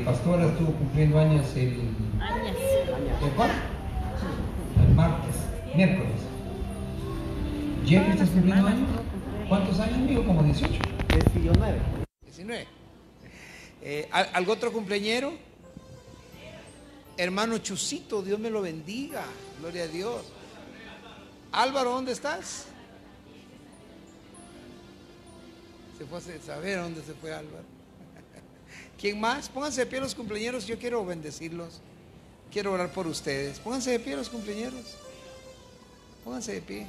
Pastora estuvo cumpliendo años ¿el cuál? El martes, miércoles. ¿Jeffrey estás cumpliendo años? ¿Cuántos años, amigo? ¿Como 18? 19. ¿Algún otro cumpleañero? Hermano Chusito, Dios me lo bendiga. Gloria a Dios. Álvaro, ¿dónde estás? Se fue a saber a dónde se fue Álvaro. ¿Quién más? Pónganse de pie los cumpleañeros. Yo quiero bendecirlos. Quiero orar por ustedes. Pónganse de pie los cumpleañeros. Pónganse de pie.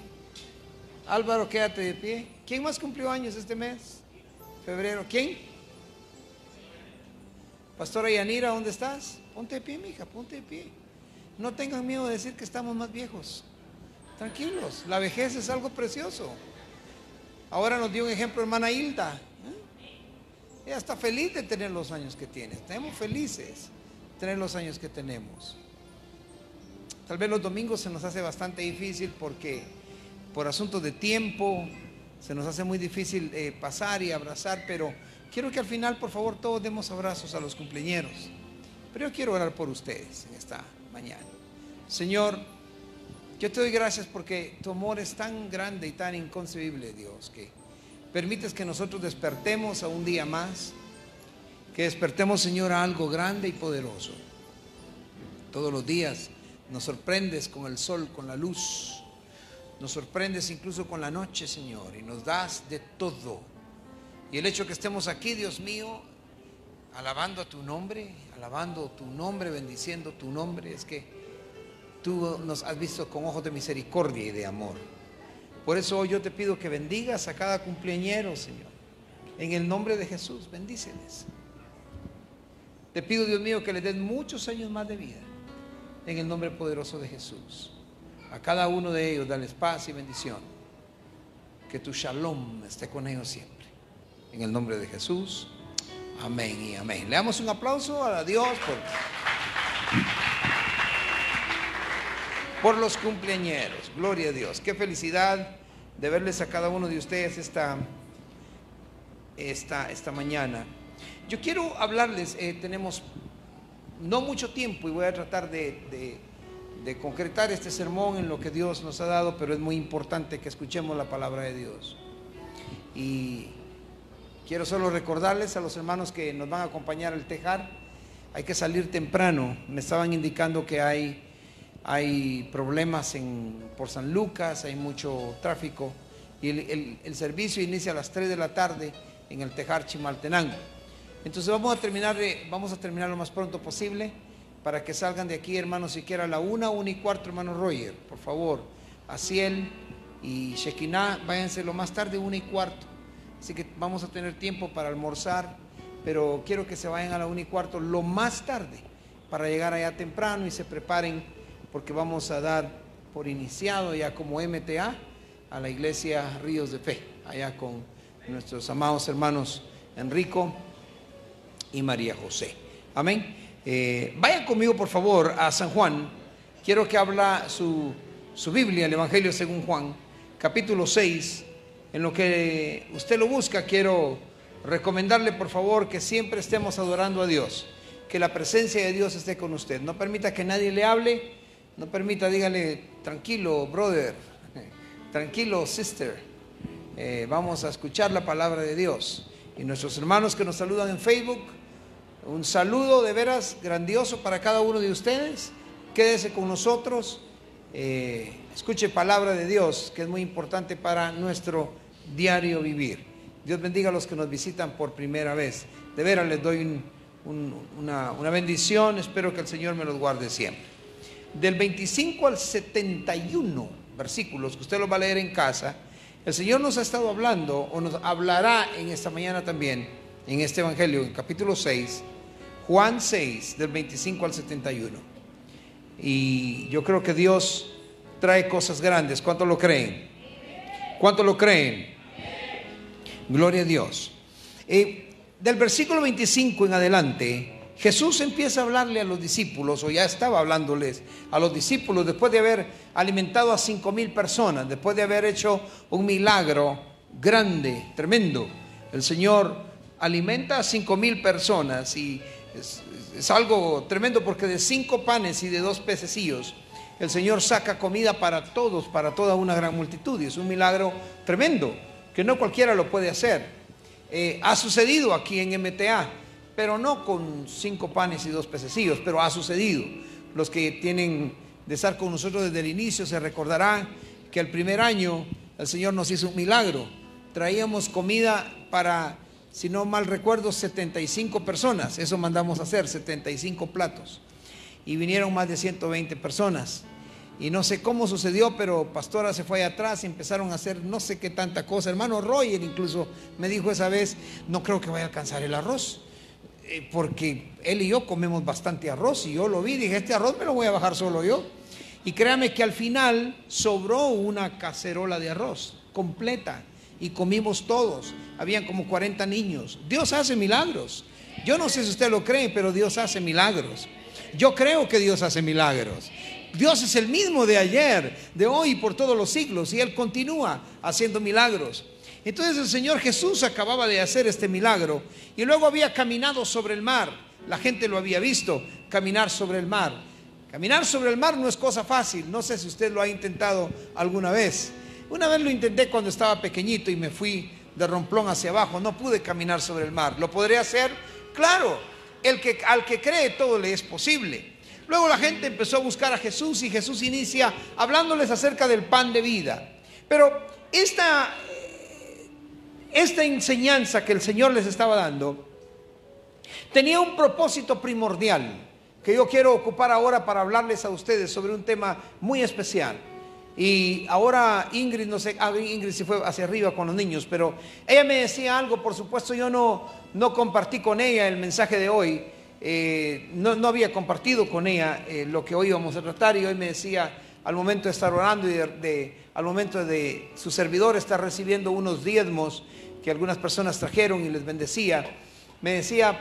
Álvaro, quédate de pie. ¿Quién más cumplió años este mes? Febrero. ¿Quién? Pastora Yanira, ¿dónde estás? Ponte de pie, mija, ponte de pie. No tengan miedo de decir que estamos más viejos. Tranquilos, la vejez es algo precioso. Ahora nos dio un ejemplo hermana Hilda. Ella está feliz de tener los años que tiene. Estamos felices de tener los años que tenemos. Tal vez los domingos se nos hace bastante difícil porque por asuntos de tiempo se nos hace muy difícil pasar y abrazar, pero quiero que al final, por favor, todos demos abrazos a los cumpleañeros. Pero yo quiero orar por ustedes en esta mañana. Señor, yo te doy gracias porque tu amor es tan grande y tan inconcebible, Dios, que permites que nosotros despertemos a un día más, que despertemos, Señor, a algo grande y poderoso. Todos los días nos sorprendes con el sol, con la luz, nos sorprendes incluso con la noche, Señor, y nos das de todo. Y el hecho que estemos aquí, Dios mío, alabando tu nombre, bendiciendo tu nombre, es que tú nos has visto con ojos de misericordia y de amor. Por eso hoy yo te pido que bendigas a cada cumpleañero, Señor. En el nombre de Jesús, bendíceles. Te pido, Dios mío, que les den muchos años más de vida. En el nombre poderoso de Jesús. A cada uno de ellos, dales paz y bendición. Que tu shalom esté con ellos siempre. En el nombre de Jesús. Amén y amén. Le damos un aplauso a Dios por los cumpleañeros. Gloria a Dios. Qué felicidad de verles a cada uno de ustedes esta mañana. Yo quiero hablarles, tenemos no mucho tiempo y voy a tratar de concretar este sermón en lo que Dios nos ha dado, pero es muy importante que escuchemos la palabra de Dios. Y quiero solo recordarles a los hermanos que nos van a acompañar al tejar, hay que salir temprano. Me estaban indicando que hay problemas por San Lucas, hay mucho tráfico y el servicio inicia a las 3 de la tarde en el tejar Chimaltenango. Entonces vamos a terminar lo más pronto posible para que salgan de aquí, hermanos, siquiera a la 1:15, hermano Roger, por favor. Asiel y Shekinah, váyanse lo más tarde, 1:15. Así que vamos a tener tiempo para almorzar, pero quiero que se vayan a la 1:15 lo más tarde para llegar allá temprano y se preparen, porque vamos a dar por iniciado ya como MTA a la iglesia Ríos de Fe, allá con nuestros amados hermanos Enrico y María José. Amén. Vayan conmigo, por favor, a San Juan. Quiero que habla su Biblia, el Evangelio según Juan, capítulo 6. En lo que usted lo busca, quiero recomendarle, por favor, que siempre estemos adorando a Dios, que la presencia de Dios esté con usted. No permita que nadie le hable, no permita, dígale, tranquilo, brother, tranquilo, sister, vamos a escuchar la palabra de Dios. Y nuestros hermanos que nos saludan en Facebook, un saludo de veras grandioso para cada uno de ustedes. Quédese con nosotros, escuche palabra de Dios, que es muy importante para nuestro diario vivir. Dios bendiga a los que nos visitan por primera vez. De veras les doy una bendición. Espero que el Señor me los guarde siempre. Del 25 al 71 versículos, que usted los va a leer en casa, el Señor nos ha estado hablando, o nos hablará en esta mañana también, en este Evangelio, en capítulo 6, Juan 6, del 25 al 71. Y yo creo que Dios trae cosas grandes. ¿Cuánto lo creen? ¿Cuánto lo creen? Gloria a Dios. Del versículo 25 en adelante, Jesús empieza a hablarle a los discípulos, o ya estaba hablándoles a los discípulos, después de haber alimentado a 5,000 personas, después de haber hecho un milagro grande, tremendo. El Señor alimenta a 5,000 personas y Es algo tremendo, porque de 5 panes y de 2 pececillos el Señor saca comida para todos, para toda una gran multitud, y es un milagro tremendo que no cualquiera lo puede hacer. Ha sucedido aquí en MTA, pero no con 5 panes y 2 pececillos, pero ha sucedido. Los que tienen de estar con nosotros desde el inicio se recordarán que el primer año el Señor nos hizo un milagro. Traíamos comida para, si no mal recuerdo, 75 personas. Eso mandamos a hacer, 75 platos. Y vinieron más de 120 personas. Y no sé cómo sucedió, pero Pastora se fue allá atrás y empezaron a hacer no sé qué tanta cosa. Hermano Roger incluso me dijo esa vez: no creo que vaya a alcanzar el arroz, porque él y yo comemos bastante arroz. Y yo lo vi, dije: este arroz me lo voy a bajar solo yo. Y créame que al final sobró una cacerola de arroz completa y comimos todos. Habían como 40 niños. Dios hace milagros. Yo no sé si usted lo cree, pero Dios hace milagros. Yo creo que Dios hace milagros. Dios es el mismo de ayer, de hoy y por todos los siglos, y Él continúa haciendo milagros. Entonces el Señor Jesús acababa de hacer este milagro y luego había caminado sobre el mar. La gente lo había visto caminar sobre el mar. Caminar sobre el mar no es cosa fácil. No sé si usted lo ha intentado alguna vez. Una vez lo intenté cuando estaba pequeñito y me fui de romplón hacia abajo. No pude caminar sobre el mar. ¿Lo podré hacer? Claro, al que cree todo le es posible. Luego la gente empezó a buscar a Jesús y Jesús inicia hablándoles acerca del pan de vida. Pero esta enseñanza que el Señor les estaba dando tenía un propósito primordial que yo quiero ocupar ahora para hablarles a ustedes sobre un tema muy especial. Y ahora Ingrid, no sé, Ingrid se fue hacia arriba con los niños, pero ella me decía algo. Por supuesto yo no compartí con ella el mensaje de hoy. No había compartido con ella lo que hoy íbamos a tratar, y hoy me decía, al momento de estar orando y al momento de su servidor estar recibiendo unos diezmos que algunas personas trajeron y les bendecía, me decía: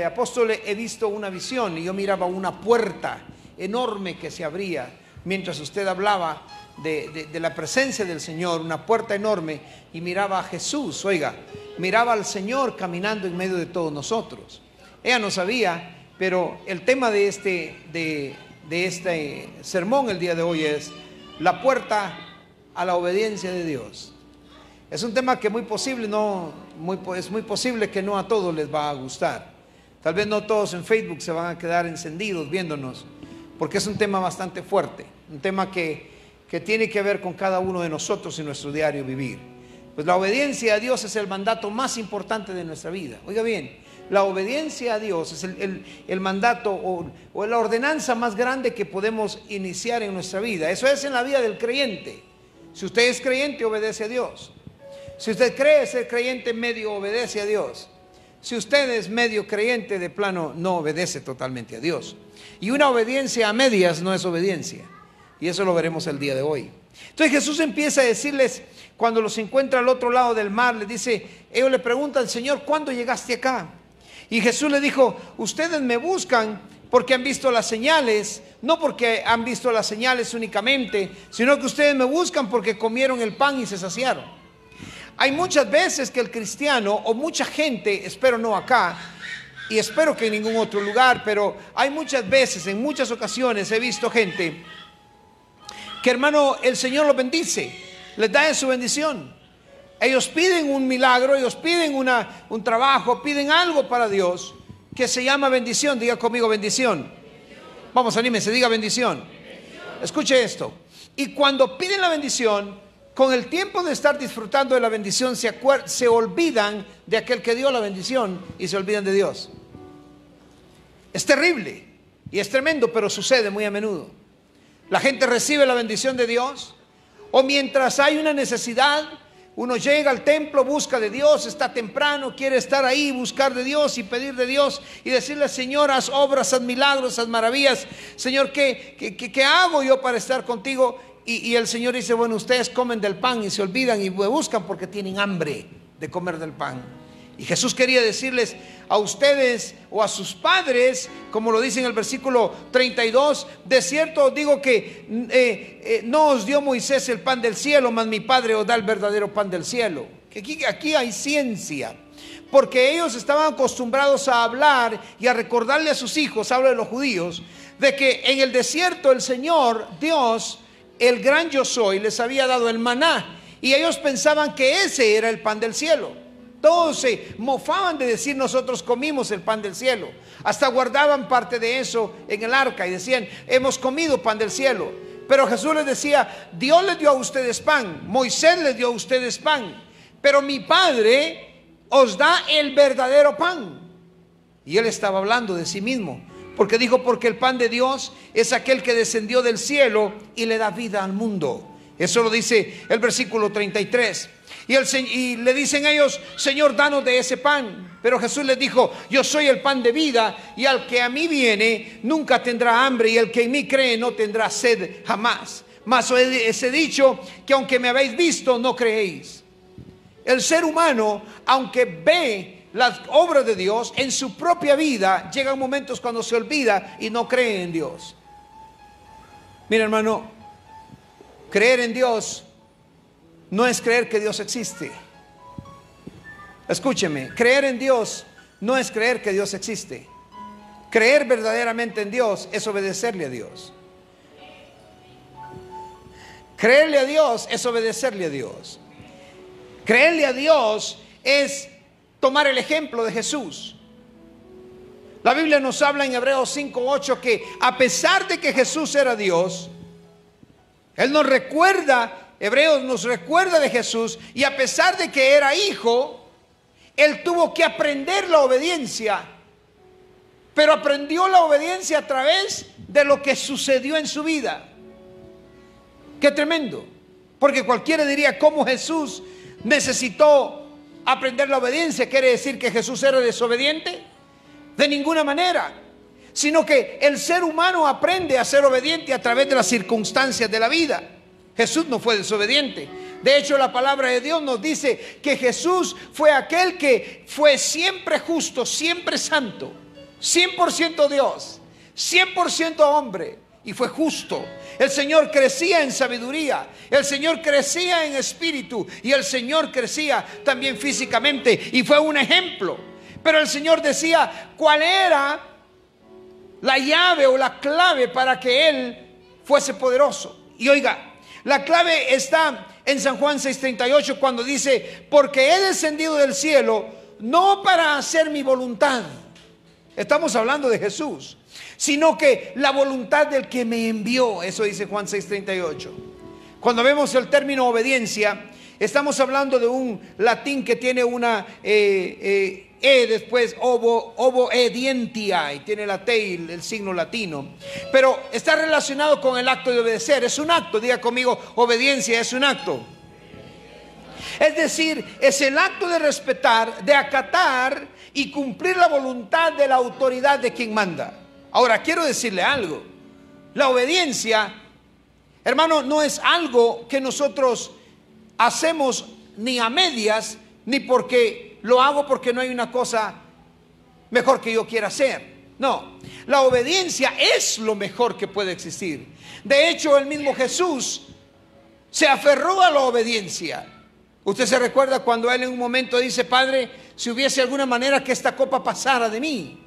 apóstol, he visto una visión, y yo miraba una puerta enorme que se abría mientras usted hablaba de la presencia del Señor, una puerta enorme, y miraba a Jesús, oiga, miraba al Señor caminando en medio de todos nosotros. Ella no sabía, pero el tema de este sermón el día de hoy es la puerta a la obediencia de Dios. Es un tema que es muy posible que no a todos les va a gustar. Tal vez no todos en Facebook se van a quedar encendidos viéndonos, porque es un tema bastante fuerte, un tema que tiene que ver con cada uno de nosotros y nuestro diario vivir. Pues la obediencia a Dios es el mandato más importante de nuestra vida. Oiga bien, la obediencia a Dios es el mandato o la ordenanza más grande que podemos iniciar en nuestra vida. Eso es en la vida del creyente. Si usted es creyente, obedece a Dios. Si usted cree ser creyente medio, obedece a Dios. Si usted es medio creyente, de plano no obedece totalmente a Dios. Y una obediencia a medias no es obediencia. Y eso lo veremos el día de hoy. Entonces Jesús empieza a decirles, cuando los encuentra al otro lado del mar, les dice, ellos le preguntan: Señor, ¿cuándo llegaste acá? Y Jesús le dijo: ustedes me buscan porque han visto las señales, no porque han visto las señales únicamente, sino que ustedes me buscan porque comieron el pan y se saciaron. Hay muchas veces que el cristiano, o mucha gente, espero no acá, y espero que en ningún otro lugar, pero hay muchas veces, en muchas ocasiones he visto gente que, hermano, el Señor los bendice, les da su bendición. Ellos piden un milagro, ellos piden un trabajo, piden algo para Dios que se llama bendición. Diga conmigo: bendición. Vamos, anímense, diga bendición. Escuche esto. Y cuando piden la bendición, con el tiempo de estar disfrutando de la bendición, se olvidan de aquel que dio la bendición y se olvidan de Dios. Es terrible y es tremendo, pero sucede muy a menudo. La gente recibe la bendición de Dios, o mientras hay una necesidad, uno llega al templo, busca de Dios, está temprano, quiere estar ahí, buscar de Dios y pedir de Dios y decirle: Señor, haz obras, haz milagros, haz maravillas. Señor, ¿qué hago yo para estar contigo? Y el Señor dice: bueno, ustedes comen del pan y se olvidan y me buscan porque tienen hambre de comer del pan. Y Jesús quería decirles a ustedes o a sus padres, como lo dice en el versículo 32, de cierto os digo que no os dio Moisés el pan del cielo, mas mi Padre os da el verdadero pan del cielo. Que aquí hay ciencia, porque ellos estaban acostumbrados a hablar y a recordarle a sus hijos, hablo de los judíos, de que en el desierto el Señor, Dios, el gran yo soy, les había dado el maná, y ellos pensaban que ese era el pan del cielo. Todos se mofaban de decir: nosotros comimos el pan del cielo. Hasta guardaban parte de eso en el arca y decían: hemos comido pan del cielo. Pero Jesús les decía: Dios les dio a ustedes pan, Moisés les dio a ustedes pan, pero mi Padre os da el verdadero pan. Y él estaba hablando de sí mismo, porque dijo: porque el pan de Dios es aquel que descendió del cielo y le da vida al mundo. Eso lo dice el versículo 33. Y le dicen ellos: Señor, danos de ese pan. Pero Jesús les dijo: yo soy el pan de vida, y al que a mí viene nunca tendrá hambre, y el que en mí cree no tendrá sed jamás. Mas os he dicho que aunque me habéis visto, no creéis. El ser humano, aunque ve las obras de Dios en su propia vida, llegan momentos cuando se olvida y no cree en Dios. Mira, hermano, creer en Dios no es creer que Dios existe. Escúcheme, creer en Dios no es creer que Dios existe. Creer verdaderamente en Dios es obedecerle a Dios. Creerle a Dios es obedecerle a Dios. Creerle a Dios es tomar el ejemplo de Jesús. La Biblia nos habla en Hebreos 5:8 que a pesar de que Jesús era Dios, Él nos recuerda, Hebreos nos recuerda de Jesús, y a pesar de que era hijo, Él tuvo que aprender la obediencia, pero aprendió la obediencia a través de lo que sucedió en su vida. Qué tremendo, porque cualquiera diría: ¿cómo Jesús necesitó aprender la obediencia? ¿Quiere decir que Jesús era desobediente? De ninguna manera, sino que el ser humano aprende a ser obediente a través de las circunstancias de la vida. Jesús no fue desobediente. De hecho, la palabra de Dios nos dice que Jesús fue aquel que fue siempre justo, siempre santo, 100% Dios, 100% hombre, y fue justo. El Señor crecía en sabiduría, el Señor crecía en espíritu, y el Señor crecía también físicamente, y fue un ejemplo. Pero el Señor decía cuál era la llave o la clave para que Él fuese poderoso. Y oiga, la clave está en San Juan 6:38, cuando dice: porque he descendido del cielo no para hacer mi voluntad. Estamos hablando de Jesús, sino que la voluntad del que me envió. Eso dice Juan 6:38. Cuando vemos el término obediencia, estamos hablando de un latín que tiene una después obedientia, y tiene la T y el signo latino, pero está relacionado con el acto de obedecer. Es un acto, diga conmigo: obediencia es un acto. Es decir, es el acto de respetar, de acatar y cumplir la voluntad de la autoridad de quien manda. Ahora, quiero decirle algo: la obediencia, hermano, no es algo que nosotros hacemos ni a medias, ni porque lo hago porque no hay una cosa mejor que yo quiera hacer. No, la obediencia es lo mejor que puede existir. De hecho, el mismo Jesús se aferró a la obediencia. Usted se recuerda cuando Él en un momento dice: Padre, si hubiese alguna manera que esta copa pasara de mí.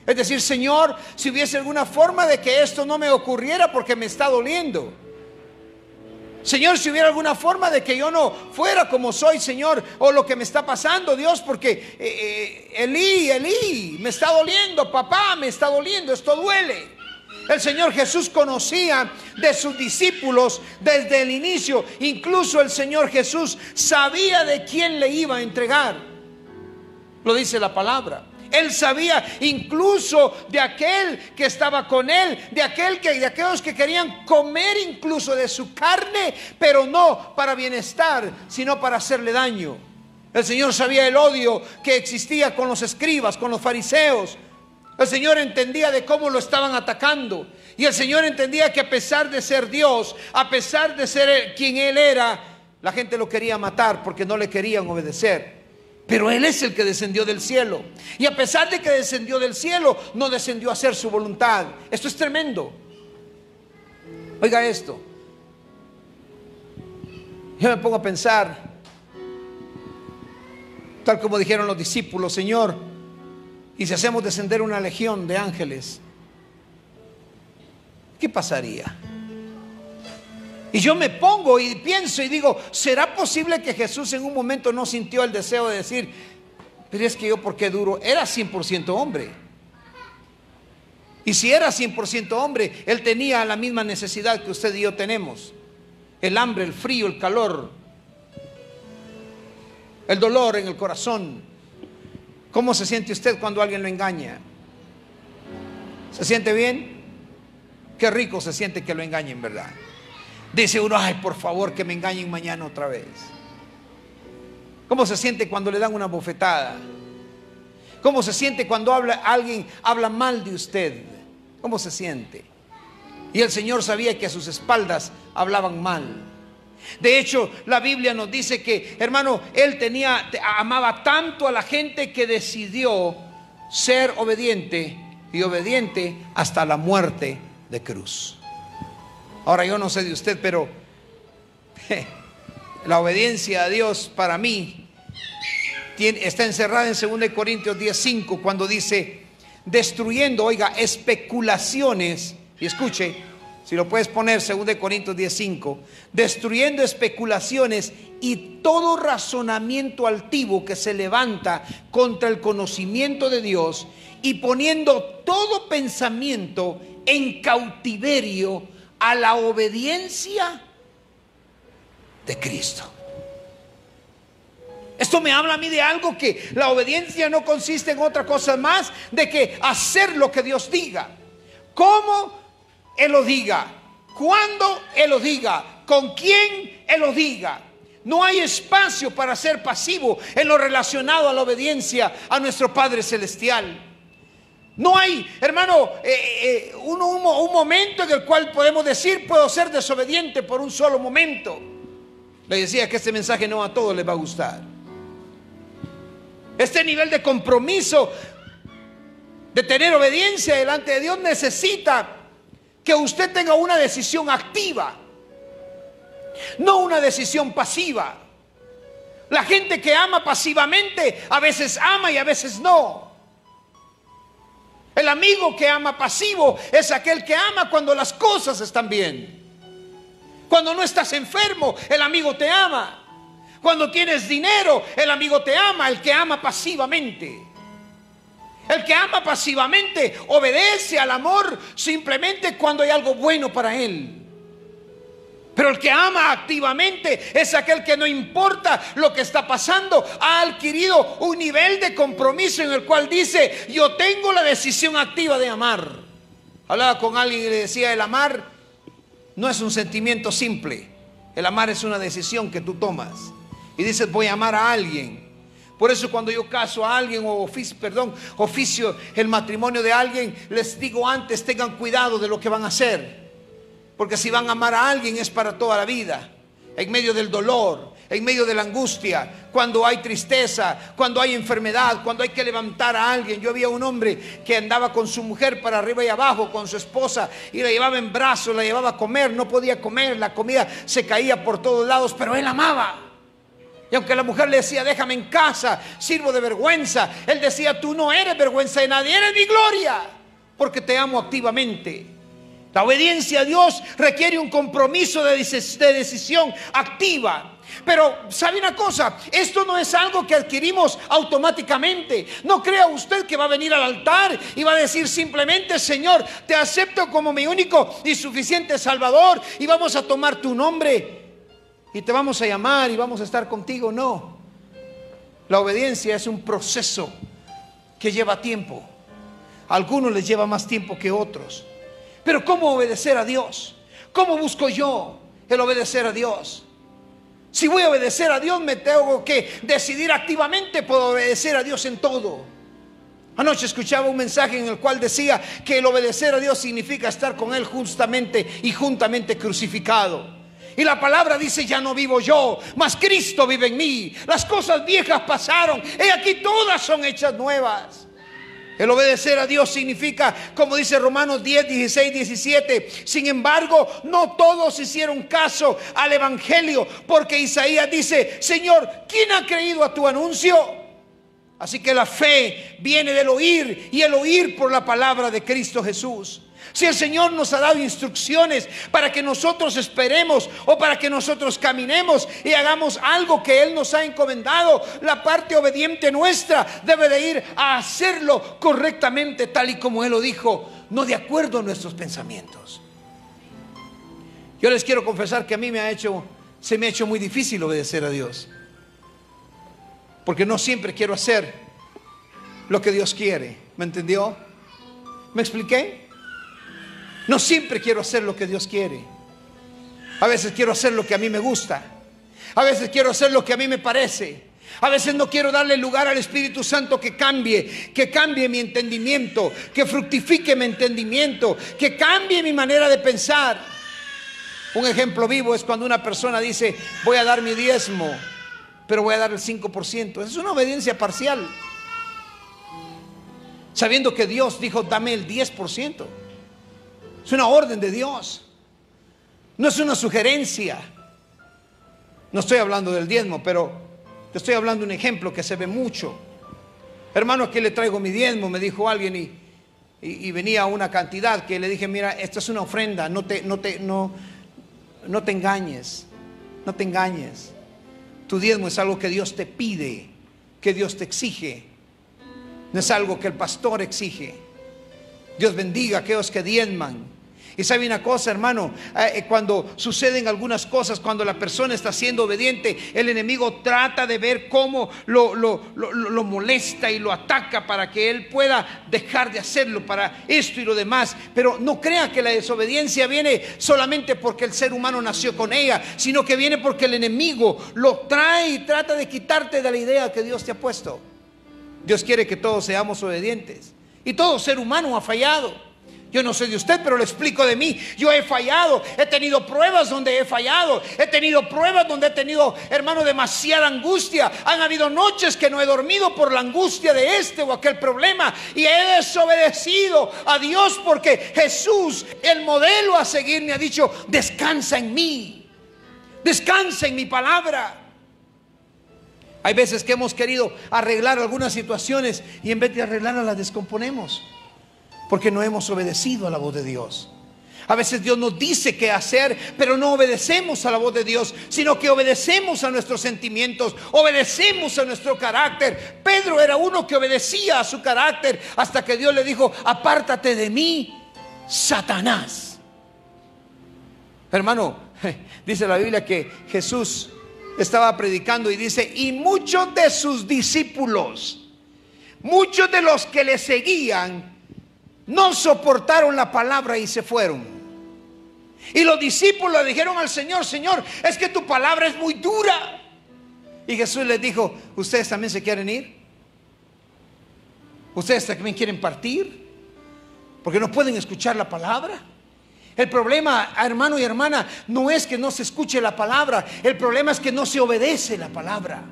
Es decir, Señor, si hubiese alguna forma de que esto no me ocurriera porque me está doliendo. Señor, si hubiera alguna forma de que yo no fuera como soy, Señor, o lo que me está pasando, Dios, porque Elí, me está doliendo, papá, me está doliendo, esto duele. El Señor Jesús conocía de sus discípulos desde el inicio. Incluso el Señor Jesús sabía de quién le iba a entregar. Lo dice la palabra. Él sabía incluso de aquel que estaba con él, de aquellos que querían comer incluso de su carne, pero no para bienestar, sino para hacerle daño. El Señor sabía el odio que existía con los escribas, con los fariseos. El Señor entendía de cómo lo estaban atacando. Y el Señor entendía que a pesar de ser Dios, a pesar de ser quien Él era, la gente lo quería matar porque no le querían obedecer. Pero Él es el que descendió del cielo. Y a pesar de que descendió del cielo, no descendió a hacer su voluntad. Esto es tremendo. Oiga esto. Yo me pongo a pensar. Tal como dijeron los discípulos: Señor, ¿y si hacemos descender una legión de ángeles? ¿Qué pasaría? Y yo me pongo y pienso y digo: ¿será posible que Jesús en un momento no sintió el deseo de decir: pero es que yo, ¿por qué duro? Era 100% hombre. Y si era 100% hombre, Él tenía la misma necesidad que usted y yo tenemos: el hambre, el frío, el calor, el dolor en el corazón. ¿Cómo se siente usted cuando alguien lo engaña? ¿Se siente bien? Qué rico se siente que lo engañen, ¿verdad? Dice uno: ay, por favor, que me engañen mañana otra vez. ¿Cómo se siente cuando le dan una bofetada? ¿Cómo se siente cuando alguien habla mal de usted? ¿Cómo se siente? Y el Señor sabía que a sus espaldas hablaban mal. De hecho, la Biblia nos dice que, hermano, Él amaba tanto a la gente que decidió ser obediente, y obediente hasta la muerte de cruz. Ahora, yo no sé de usted, pero la obediencia a Dios para mí está encerrada en 2 Corintios 10:5, cuando dice: destruyendo, oiga, especulaciones. Y escuche, si lo puedes poner, 2 Corintios 10:5, destruyendo especulaciones y todo razonamiento altivo que se levanta contra el conocimiento de Dios, y poniendo todo pensamiento en cautiverio a la obediencia de Cristo. Esto me habla a mí de algo, que la obediencia no consiste en otra cosa más de que hacer lo que Dios diga, cómo Él lo diga, cuándo Él lo diga, con quién Él lo diga. No hay espacio para ser pasivo en lo relacionado a la obediencia a nuestro Padre Celestial. No hay, hermano, un momento en el cual podemos decir: puedo ser desobediente por un solo momento. Le decía que este mensaje no a todos les va a gustar. Este nivel de compromiso, de tener obediencia delante de Dios, necesita que usted tenga una decisión activa, no una decisión pasiva. La gente que ama pasivamente a veces ama y a veces no. El amigo que ama pasivo es aquel que ama cuando las cosas están bien. Cuando no estás enfermo, el amigo te ama. Cuando tienes dinero, el amigo te ama. El que ama pasivamente, el que ama pasivamente obedece al amor simplemente cuando hay algo bueno para él. Pero el que ama activamente es aquel que, no importa lo que está pasando, ha adquirido un nivel de compromiso en el cual dice: yo tengo la decisión activa de amar. Hablaba con alguien y le decía: el amar no es un sentimiento simple. El amar es una decisión que tú tomas y dices: voy a amar a alguien. Por eso cuando yo caso a alguien o oficio el matrimonio de alguien, les digo antes: tengan cuidado de lo que van a hacer. Porque si van a amar a alguien es para toda la vida. En medio del dolor, en medio de la angustia, cuando hay tristeza, cuando hay enfermedad, cuando hay que levantar a alguien. Yo había un hombre que andaba con su mujer para arriba y abajo, con su esposa, y la llevaba en brazos, la llevaba a comer. No podía comer, la comida se caía por todos lados, pero él amaba. Y aunque la mujer le decía: déjame en casa, sirvo de vergüenza, él decía: tú no eres vergüenza de nadie, eres mi gloria, porque te amo activamente. La obediencia a Dios requiere un compromiso de decisión activa. Pero ¿sabe una cosa? Esto no es algo que adquirimos automáticamente. No crea usted que va a venir al altar y va a decir simplemente: Señor, te acepto como mi único y suficiente Salvador, y vamos a tomar tu nombre y te vamos a llamar y vamos a estar contigo. No. La obediencia es un proceso que lleva tiempo. A algunos les lleva más tiempo que otros. Pero ¿cómo obedecer a Dios? ¿Cómo busco yo el obedecer a Dios? Si voy a obedecer a Dios, me tengo que decidir activamente por obedecer a Dios en todo. Anoche escuchaba un mensaje en el cual decía que el obedecer a Dios significa estar con Él justamente y juntamente crucificado. Y la palabra dice: ya no vivo yo, mas Cristo vive en mí. Las cosas viejas pasaron, he aquí todas son hechas nuevas. El obedecer a Dios significa, como dice Romanos 10, 16, 17: sin embargo, no todos hicieron caso al evangelio, porque Isaías dice: Señor, ¿quién ha creído a tu anuncio? Así que la fe viene del oír, y el oír por la palabra de Cristo Jesús. Si el Señor nos ha dado instrucciones para que nosotros esperemos o para que nosotros caminemos y hagamos algo que Él nos ha encomendado, la parte obediente nuestra debe de ir a hacerlo correctamente, tal y como Él lo dijo, no de acuerdo a nuestros pensamientos. Yo les quiero confesar que a mí se me ha hecho muy difícil obedecer a Dios, porque no siempre quiero hacer lo que Dios quiere. ¿Me entendió? ¿Me expliqué? No siempre quiero hacer lo que Dios quiere. A veces quiero hacer lo que a mí me gusta. A veces quiero hacer lo que a mí me parece. A veces no quiero darle lugar al Espíritu Santo que cambie mi entendimiento, que fructifique mi entendimiento, que cambie mi manera de pensar. Un ejemplo vivo es cuando una persona dice: voy a dar mi diezmo, pero voy a dar el 5%. Es una obediencia parcial, sabiendo que Dios dijo: dame el 10%. Es una orden de Dios, no es una sugerencia. No estoy hablando del diezmo, pero te estoy hablando de un ejemplo que se ve mucho. Hermano, aquí le traigo mi diezmo, me dijo alguien, y venía una cantidad que le dije: mira, esta es una ofrenda, no te engañes, no te engañes. Tu diezmo es algo que Dios te pide, que Dios te exige, no es algo que el pastor exige. Dios bendiga a aquellos que diezman. Y sabe una cosa, hermano, cuando suceden algunas cosas, cuando la persona está siendo obediente, el enemigo trata de ver cómo lo molesta y lo ataca para que él pueda dejar de hacerlo, para esto y lo demás. Pero no crea que la desobediencia viene solamente porque el ser humano nació con ella, sino que viene porque el enemigo lo trae y trata de quitarte de la idea que Dios te ha puesto. Dios quiere que todos seamos obedientes, y todo ser humano ha fallado. Yo no sé de usted, pero le explico de mí. Yo he fallado, he tenido pruebas donde he fallado, he tenido pruebas donde he tenido, hermano, demasiada angustia. Han habido noches que no he dormido por la angustia de este o aquel problema, y he desobedecido a Dios, porque Jesús, el modelo a seguir, me ha dicho: descansa en mí, descansa en mi palabra. Hay veces que hemos querido arreglar algunas situaciones y en vez de arreglarlas las descomponemos, porque no hemos obedecido a la voz de Dios. A veces Dios nos dice qué hacer, pero no obedecemos a la voz de Dios, sino que obedecemos a nuestros sentimientos, obedecemos a nuestro carácter. Pedro era uno que obedecía a su carácter, hasta que Dios le dijo: apártate de mí, Satanás. Hermano, dice la Biblia que Jesús estaba predicando y dice: y muchos de sus discípulos, muchos de los que le seguían, no soportaron la palabra y se fueron. Y los discípulos le dijeron al Señor: Señor, es que tu palabra es muy dura. Y Jesús les dijo: ¿ustedes también se quieren ir? ¿Ustedes también quieren partir? Porque no pueden escuchar la palabra. El problema, hermano y hermana, no es que no se escuche la palabra. El problema es que no se obedece la palabra.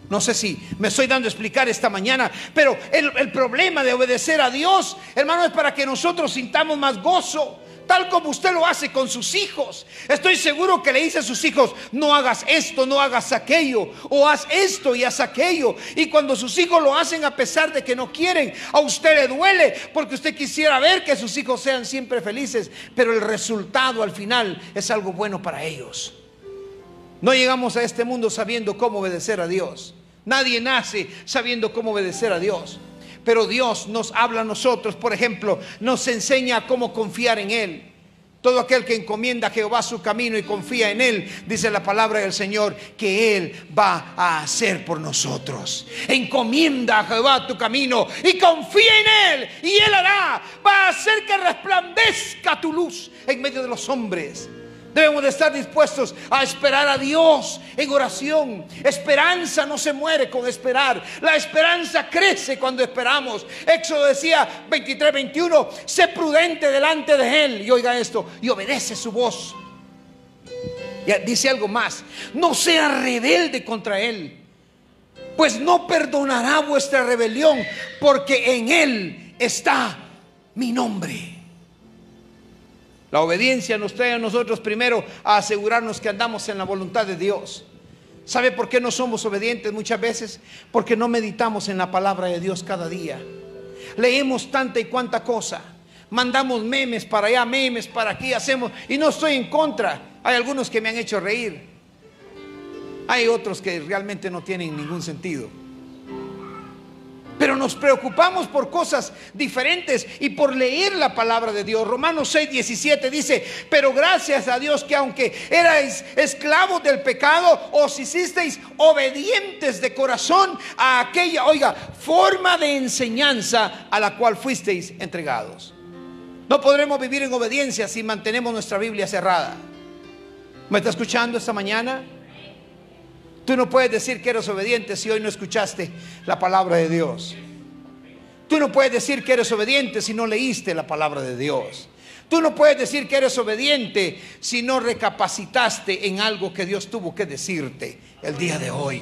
No sé si me estoy dando a explicar esta mañana, pero el problema de obedecer a Dios, hermano, es para que nosotros sintamos más gozo, tal como usted lo hace con sus hijos. Estoy seguro que le dice a sus hijos: no hagas esto, no hagas aquello, o haz esto y haz aquello. Y cuando sus hijos lo hacen a pesar de que no quieren, a usted le duele, porque usted quisiera ver que sus hijos sean siempre felices, pero el resultado al final es algo bueno para ellos. No llegamos a este mundo sabiendo cómo obedecer a Dios. Nadie nace sabiendo cómo obedecer a Dios, pero Dios nos habla a nosotros. Por ejemplo, nos enseña cómo confiar en Él. Todo aquel que encomienda a Jehová su camino y confía en Él, dice la palabra del Señor, que Él va a hacer por nosotros. Encomienda a Jehová tu camino y confía en Él, y Él hará. Va a hacer que resplandezca tu luz en medio de los hombres. Debemos de estar dispuestos a esperar a Dios en oración. Esperanza no se muere con esperar. La esperanza crece cuando esperamos. Éxodo decía 23:21: sé prudente delante de Él, y oiga esto, y obedece su voz. Y dice algo más: no sea rebelde contra Él, pues no perdonará vuestra rebelión, porque en Él está mi nombre. La obediencia nos trae a nosotros primero a asegurarnos que andamos en la voluntad de Dios. ¿Sabe por qué no somos obedientes muchas veces? Porque no meditamos en la palabra de Dios cada día. Leemos tanta y cuanta cosa. Mandamos memes para allá, memes para aquí, hacemos. Y no estoy en contra. Hay algunos que me han hecho reír. Hay otros que realmente no tienen ningún sentido. Pero nos preocupamos por cosas diferentes y por leer la palabra de Dios. Romanos 6:17 dice: pero gracias a Dios que aunque erais esclavos del pecado, os hicisteis obedientes de corazón a aquella, forma de enseñanza a la cual fuisteis entregados. No podremos vivir en obediencia si mantenemos nuestra Biblia cerrada. ¿Me está escuchando esta mañana? Tú no puedes decir que eres obediente si hoy no escuchaste la palabra de Dios. Tú no puedes decir que eres obediente si no leíste la palabra de Dios. Tú no puedes decir que eres obediente si no recapacitaste en algo que Dios tuvo que decirte el día de hoy.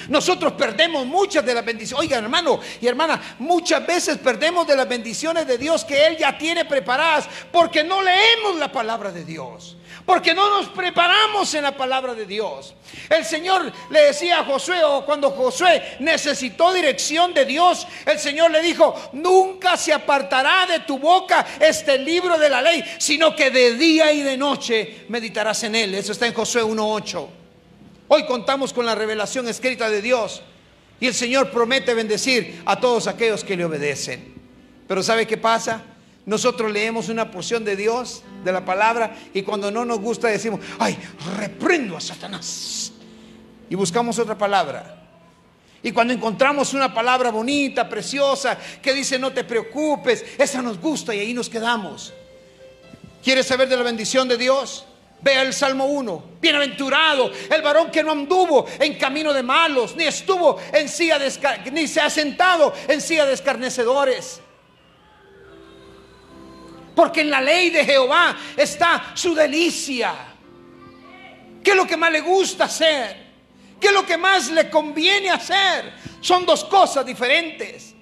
Nosotros perdemos muchas de las bendiciones. Oiga, hermano y hermana, muchas veces perdemos de las bendiciones de Dios que Él ya tiene preparadas porque no leemos la palabra de Dios, porque no nos preparamos en la palabra de Dios. El Señor le decía a Josué, o cuando Josué necesitó dirección de Dios, el Señor le dijo: nunca se apartará de tu boca este libro de la ley, sino que de día y de noche meditarás en él. Eso está en Josué 1:8. Hoy contamos con la revelación escrita de Dios y el Señor promete bendecir a todos aquellos que le obedecen. Pero ¿sabe qué pasa? Nosotros leemos una porción de Dios, de la palabra, y cuando no nos gusta decimos: ay, reprendo a Satanás, y buscamos otra palabra. Y cuando encontramos una palabra bonita, preciosa, que dice no te preocupes, esa nos gusta y ahí nos quedamos. ¿Quieres saber de la bendición de Dios? Vea el Salmo 1. Bienaventurado el varón que no anduvo en camino de malos, ni estuvo en silla ni se ha sentado en silla de escarnecedores. Porque en la ley de Jehová está su delicia. ¿Qué es lo que más le gusta hacer? ¿Qué es lo que más le conviene hacer? Son dos cosas diferentes.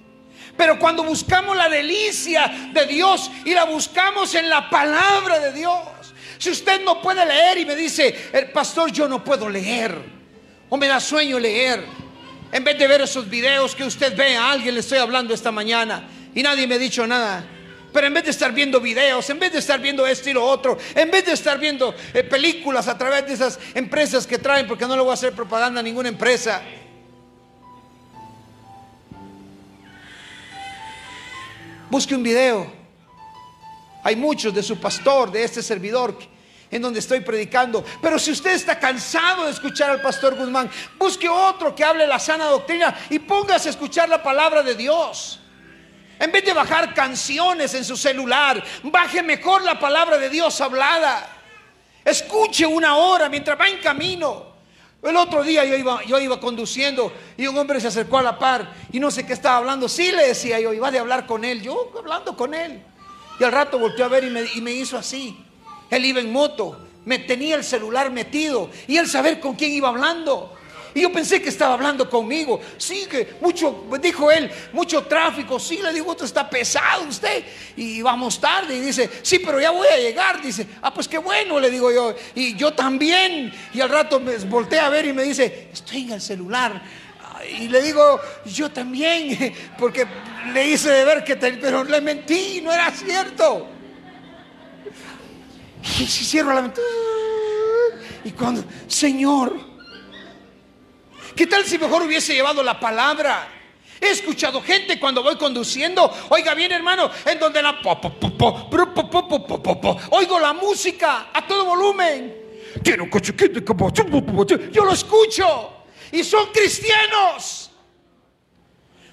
Pero cuando buscamos la delicia de Dios y la buscamos en la palabra de Dios. Si usted no puede leer y me dice: el pastor, yo no puedo leer, o me da sueño leer, en vez de ver esos videos que usted ve, a alguien le estoy hablando esta mañana y nadie me ha dicho nada. Pero en vez de estar viendo videos, en vez de estar viendo esto y lo otro, en vez de estar viendo películas a través de esas empresas que traen, porque no le voy a hacer propaganda a ninguna empresa, busque un video. Hay muchos de su pastor, de este servidor, en donde estoy predicando. Pero si usted está cansado de escuchar al pastor Guzmán, busque otro que hable la sana doctrina y póngase a escuchar la palabra de Dios. En vez de bajar canciones en su celular, baje mejor la palabra de Dios hablada. Escuche una hora mientras va en camino. El otro día yo iba conduciendo y un hombre se acercó a la par y no sé qué estaba hablando. Sí, le decía yo, iba de hablar con él, yo hablando con él. Y al rato volteó a ver y me hizo así. Él iba en moto, me tenía el celular metido y él saber con quién iba hablando. Y yo pensé que estaba hablando conmigo. Sí, que mucho, dijo él, mucho tráfico. Sí, le digo, esto está pesado usted y vamos tarde. Y dice: sí, pero ya voy a llegar. Dice: ah, pues qué bueno, le digo yo. Y yo también. Y al rato me volteé a ver y me dice: estoy en el celular. Y le digo: yo también, porque le hice de ver pero le mentí, no era cierto. Y si cierro la ventana, y cuando, Señor, ¿qué tal si mejor hubiese llevado la palabra? He escuchado gente cuando voy conduciendo, oiga bien, hermano, en donde oigo la música a todo volumen. Yo lo escucho y son cristianos.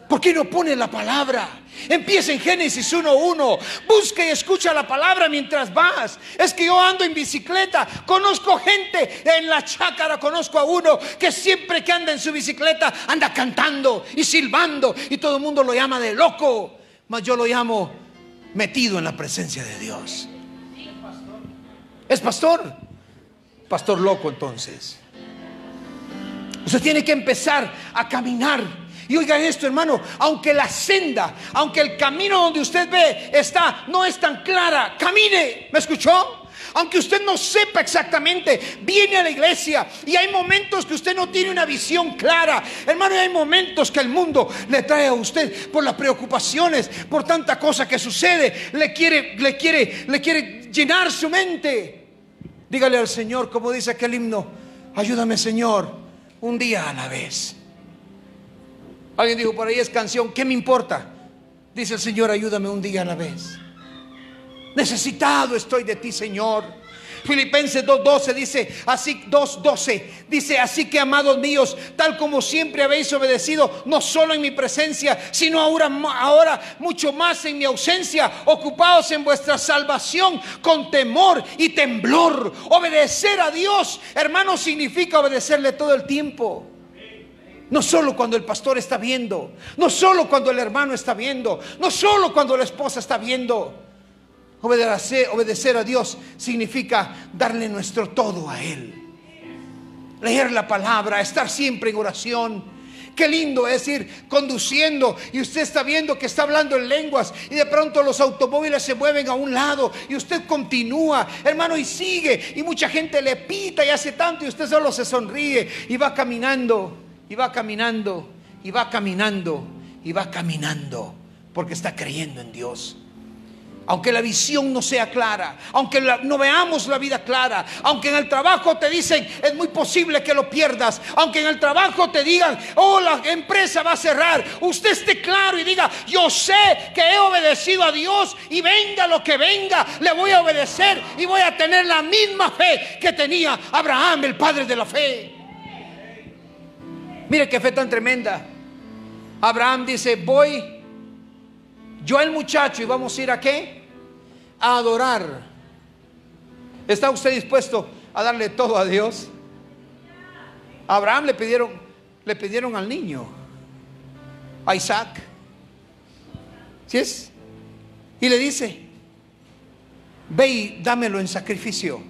¿Por qué no pone la palabra? Empieza en Génesis 1:1. Busca y escucha la palabra mientras vas. Es que yo ando en bicicleta, conozco gente en la chácara, conozco a uno que siempre que anda en su bicicleta anda cantando y silbando y todo el mundo lo llama de loco, mas yo lo llamo metido en la presencia de Dios. ¿Es pastor? Pastor loco. Entonces usted tiene que empezar a caminar. Y oigan esto, hermano, aunque la senda, aunque el camino donde usted ve no es tan clara, camine. ¿Me escuchó? aunque usted no sepa exactamente, viene a la iglesia y hay momentos que usted no tiene una visión clara, hermano, y hay momentos que el mundo le trae a usted por las preocupaciones, por tanta cosa que sucede, le quiere llenar su mente. Dígale al Señor, como dice aquel himno: ayúdame, Señor, un día a la vez. Alguien dijo por ahí, es canción, ¿qué me importa? Dice el Señor: ayúdame un día a la vez. Necesitado estoy de ti, Señor. Filipenses 2:12 dice, así 2:12 dice: así que, amados míos, tal como siempre habéis obedecido, no solo en mi presencia, sino ahora mucho más en mi ausencia, ocupados en vuestra salvación con temor y temblor. Obedecer a Dios, hermano, significa obedecerle todo el tiempo. No solo cuando el pastor está viendo, no solo cuando el hermano está viendo, no solo cuando la esposa está viendo. Obedecer a Dios significa darle nuestro todo a Él. Leer la palabra, estar siempre en oración. Qué lindo es ir conduciendo y usted está viendo que está hablando en lenguas y de pronto los automóviles se mueven a un lado y usted continúa, hermano, y sigue, y mucha gente le pita y hace tanto y usted solo se sonríe y va caminando, y va caminando, y va caminando, y va caminando, porque está creyendo en Dios. Aunque la visión no sea clara, aunque no veamos la vida clara, aunque en el trabajo te dicen es muy posible que lo pierdas, aunque en el trabajo te digan, oh, la empresa va a cerrar, usted esté claro y diga: yo sé que he obedecido a Dios y venga lo que venga, le voy a obedecer y voy a tener la misma fe que tenía Abraham, el padre de la fe. Mire qué fe tan tremenda. Abraham dice: voy yo, el muchacho, y vamos a ir ¿a qué? A adorar. ¿Está usted dispuesto a darle todo a Dios? A Abraham le pidieron al niño, a Isaac. ¿Sí es? Y le dice: ve y dámelo en sacrificio.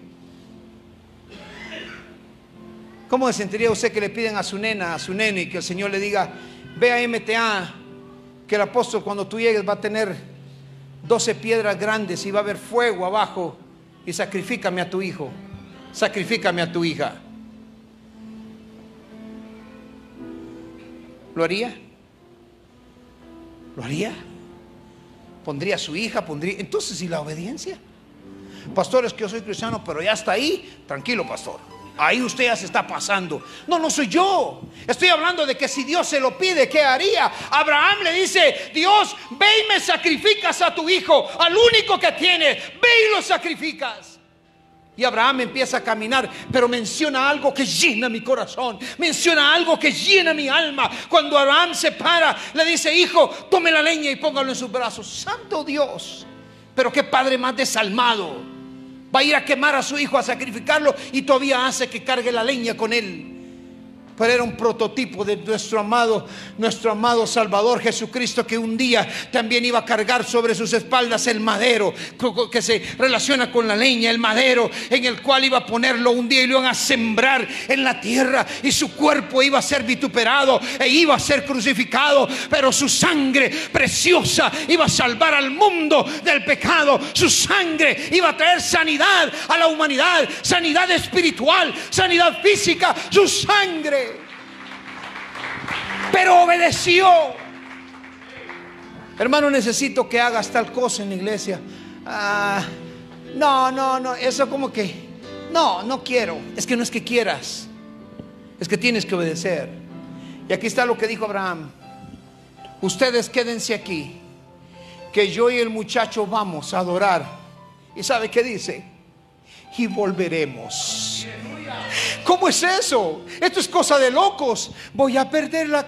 ¿Cómo se sentiría usted que le piden a su nena, a su nene, y que el Señor le diga: ve a MTA, que el apóstol cuando tú llegues va a tener 12 piedras grandes y va a haber fuego abajo, y sacrifícame a tu hijo, sacrifícame a tu hija? ¿Lo haría? ¿Lo haría? ¿Pondría a su hija? Entonces, ¿y la obediencia? Pastor, es que yo soy cristiano, pero ya está ahí. Tranquilo, pastor, ahí usted ya se está pasando. No soy yo. Estoy hablando de que si Dios se lo pide, ¿qué haría? Abraham le dice: Dios, ve y me sacrificas a tu hijo, al único que tienes, ve y lo sacrificas. Y Abraham empieza a caminar, pero menciona algo que llena mi corazón, menciona algo que llena mi alma. Cuando Abraham se para, le dice: hijo, tome la leña y póngalo en sus brazos. Santo Dios, pero qué padre más desalmado. Va a ir a quemar a su hijo, a sacrificarlo, y todavía hace que cargue la leña con él. Pero era un prototipo de nuestro amado Salvador Jesucristo, que un día también iba a cargar sobre sus espaldas el madero, que se relaciona con la leña, el madero en el cual iba a ponerlo un día y lo iban a sembrar en la tierra, y su cuerpo iba a ser vituperado e iba a ser crucificado, pero su sangre preciosa iba a salvar al mundo del pecado. Su sangre iba a traer sanidad a la humanidad, sanidad espiritual, sanidad física. Su sangre. Pero obedeció. Hermano, necesito que hagas tal cosa en la iglesia. No, eso como que no quiero. Es que no es que quieras, es que tienes que obedecer. Y aquí está lo que dijo Abraham: ustedes quédense aquí, que yo y el muchacho vamos a adorar. ¿Y sabe qué dice? Y volveremos. ¿Cómo es eso? Esto es cosa de locos. Voy a perder la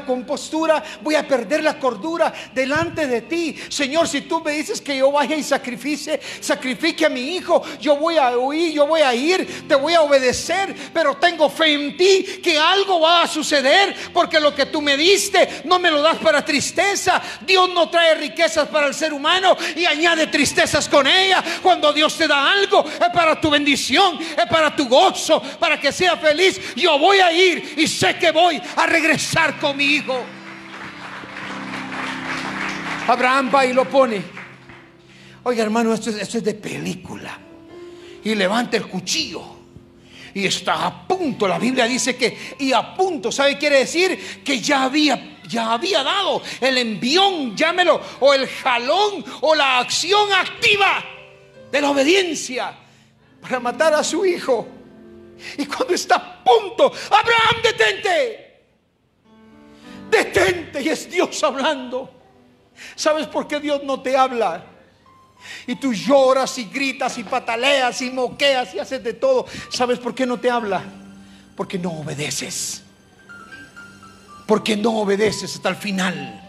compostura, voy a perder la cordura delante de ti. Señor, si tú me dices que yo vaya y sacrifique a mi hijo, yo voy a oír, yo voy a ir, te voy a obedecer, pero tengo fe en ti que algo va a suceder, porque lo que tú me diste no me lo das para tristeza. Dios no trae riquezas para el ser humano y añade tristezas con ella. Cuando Dios te da algo, es para tu bendición, es para tu gozo, para que sea feliz. Yo voy a ir y sé que voy a regresar con mi hijo. Abraham va y lo pone. Oiga, hermano, esto es de película. Y levanta el cuchillo y está a punto. La Biblia dice que y a punto, ¿sabe? Quiere decir que ya había dado el envión, llámelo, o el jalón, o la acción activa de la obediencia para matar a su hijo. Y cuando está a punto, Abraham, detente, detente. Y es Dios hablando. ¿Sabes por qué Dios no te habla? Y tú lloras y gritas y pataleas y moqueas y haces de todo. ¿Sabes por qué no te habla? Porque no obedeces. Porque no obedeces hasta el final.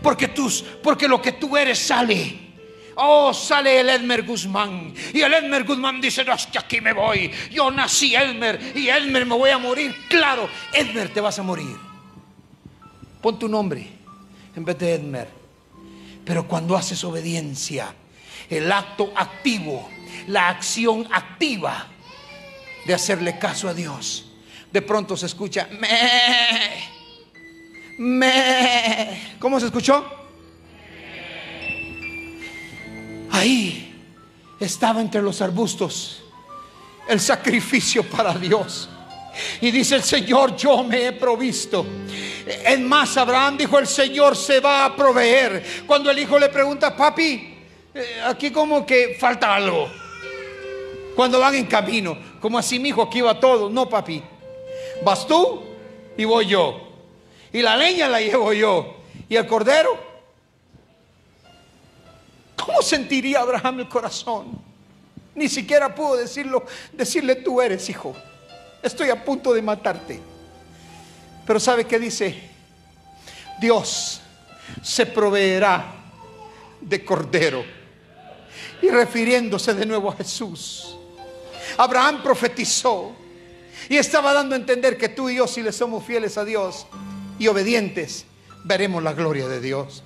Porque lo que tú eres sale. Oh, sale el Elmer Guzmán. Y el Elmer Guzmán dice: no, es que aquí me voy. Yo nací Elmer y Elmer me voy a morir. Claro, Elmer, te vas a morir. Pon tu nombre en vez de Elmer. Pero cuando haces obediencia, el acto activo, la acción activa de hacerle caso a Dios, de pronto se escucha ¿cómo se escuchó? Ahí estaba entre los arbustos el sacrificio para Dios. Y dice el Señor: yo me he provisto. Es más, Abraham dijo: el Señor se va a proveer. Cuando el hijo le pregunta: papi, aquí como que falta algo. Cuando van en camino, como así, mi hijo, aquí va todo. No, papi, vas tú y voy yo. Y la leña la llevo yo. Y el cordero. ¿Cómo sentiría Abraham el corazón? Ni siquiera pudo decirle: tú eres, hijo, estoy a punto de matarte. Pero ¿sabe qué dice? Dios se proveerá de cordero. Y refiriéndose de nuevo a Jesús, Abraham profetizó y estaba dando a entender que tú y yo, si le somos fieles a Dios y obedientes, veremos la gloria de Dios.